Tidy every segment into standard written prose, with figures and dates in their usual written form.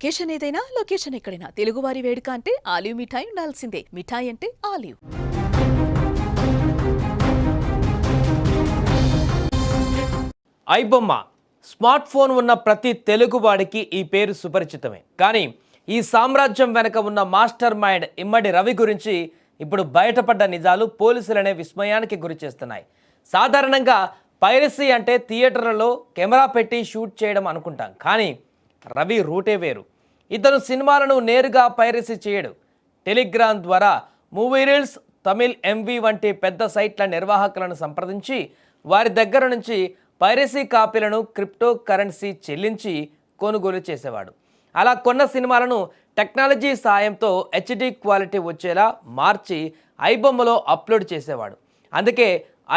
Occasion ఏదైనా location ఎక్కడైనా తెలుగువారి వేడుక అంటే ఆలివ్ మిఠాయి ఉండాల్సిందే. మిఠాయి అంటే ఆలివ్. ఐబొమ్మ స్మార్ట్ ఫోన్ ఉన్న ప్రతి తెలుగువాడికి ఈ పేరు సుపరిచితమే. కానీ ఈ సామ్రాజ్యం వెనక ఉన్న మాస్టర్ మైండ్ ఇమ్మడి రవి గురించి ఇప్పుడు బయటపడ్డ నిజాలు పోలీసులనే విస్మయానికి గురి చేస్తున్నాయి. సాధారణంగా పైరసీ అంటే థియేటర్లలో కెమెరా పెట్టి షూట్ చేయడం అనుకుంటాం. కానీ రవి రూటే వేరు. ఇతను సినిమాలను నేరుగా పైరసీ చేయడు. టెలిగ్రామ్ ద్వారా మూవీ రీల్స్, తమిళ్ ఎంవి వంటి పెద్ద సైట్ల నిర్వాహకులను సంప్రదించి వారి దగ్గర నుంచి పైరసీ కాపీలను క్రిప్టో కరెన్సీ చెల్లించి కొనుగోలు చేసేవాడు. అలా కొన్న సినిమాలను టెక్నాలజీ సాయంతో హెచ్డి క్వాలిటీ వచ్చేలా మార్చి ఐబొమ్మలో అప్లోడ్ చేసేవాడు. అందుకే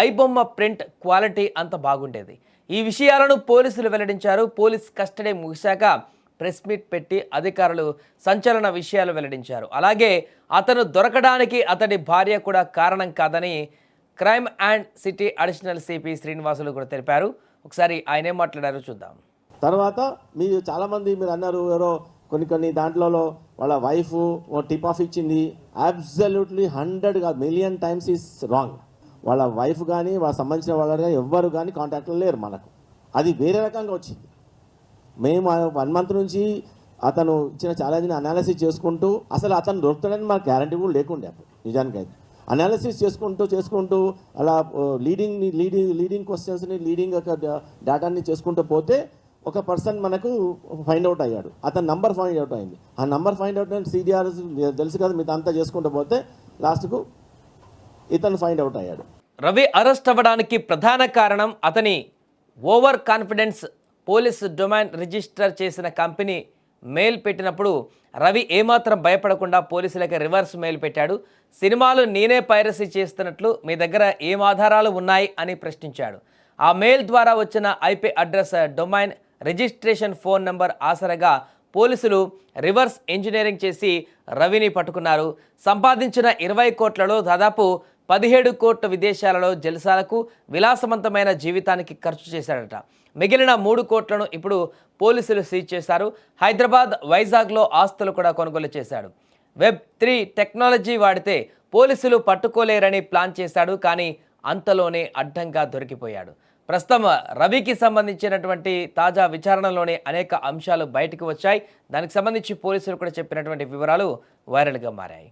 ఐబొమ్మ ప్రింట్ క్వాలిటీ అంత బాగుండేది. ఈ విషయాలను పోలీసులు వెల్లడించారు. పోలీస్ కస్టడీ ముగిశాక ప్రెస్ మీట్ పెట్టి అధికారులు సంచలన విషయాలు వెల్లడించారు. అలాగే అతను దొరకడానికి అతడి భార్య కూడా కారణం కాదని crime and city additional CP Srinivasulu కూడా తెలిపారు. ఒకసారి ఆయన ఏం మాట్లాడారో చూద్దాం. తర్వాత మీరు చాలామంది మీరు అన్నారు ఎవరో కొన్ని దాంట్లో వాళ్ళ వైఫ్ టిప్ ఆఫ్ ఇచ్చింది. అబ్సల్యూట్లీ 100 కాదు మిలియన్ టైమ్స్ ఈస్ రాంగ్. వాళ్ళ వైఫ్ కానీ వాళ్ళ సంబంధించిన వాళ్ళు కానీ ఎవ్వరు కానీ కాంటాక్ట్లో లేరు మనకు. అది వేరే రకంగా వచ్చింది. మేము 1 మంత్ నుంచి అతను ఇచ్చిన ఛాలెంజ్ని అనాలిసిస్ చేసుకుంటూ అసలు అతను దొరుకుతాడని మాకు గ్యారంటీ కూడా లేకుండే అప్పుడు. నిజానికి అయితే అనాలిసిస్ చేసుకుంటూ అలా లీడింగ్ క్వశ్చన్స్ని లీడింగ్ డేటాని చేసుకుంటూ పోతే ఒక పర్సన్ మనకు ఫైండ్ అవుట్ అయ్యాడు. అతని నంబర్ ఫైండ్ అవుట్ అయింది. ఆ నంబర్ ఫైండ్ అవుట్ అయిన సిడిఆర్ తెలుసు కదా, మీరు అంతా చేసుకుంటూ పోతే లాస్ట్కు ఇతను ఫైండ్ అవుట్ అయ్యాడు. రవి అరెస్ట్ అవ్వడానికి ప్రధాన కారణం అతని over confidence. Police domain register చేసిన కంపెనీ మెయిల్ పెట్టినప్పుడు రవి ఏమాత్రం భయపడకుండా పోలీసులకి రివర్స్ మెయిల్ పెట్టాడు. సినిమాలు నేనే పైరసీ చేస్తున్నట్లు మీ దగ్గర ఏం ఆధారాలు ఉన్నాయి అని ప్రశ్నించాడు. ఆ మెయిల్ ద్వారా వచ్చిన IP address, domain registration, phone number ఆసరగా పోలీసులు రివర్స్ ఇంజనీరింగ్ చేసి రవిని పట్టుకున్నారు. సంపాదించిన 20 కోట్లలో దాదాపు 17 కోట్ల విదేశాలలో జల్సాలకు, విలాసవంతమైన జీవితానికి ఖర్చు చేశాడట. మిగిలిన 3 కోట్లను ఇప్పుడు పోలీసులు సీజ్ చేశారు. హైదరాబాద్, వైజాగ్లో ఆస్తులు కూడా కొనుగోలు చేశాడు. Web3 టెక్నాలజీ వాడితే పోలీసులు పట్టుకోలేరని ప్లాన్ చేశాడు. కానీ అంతలోనే అడ్డంగా దొరికిపోయాడు. ప్రస్తుతం రవికి సంబంధించినటువంటి తాజా విచారణలోనే అనేక అంశాలు బయటకు వచ్చాయి. దానికి సంబంధించి పోలీసులు కూడా చెప్పినటువంటి వివరాలు వైరల్గా మారాయి.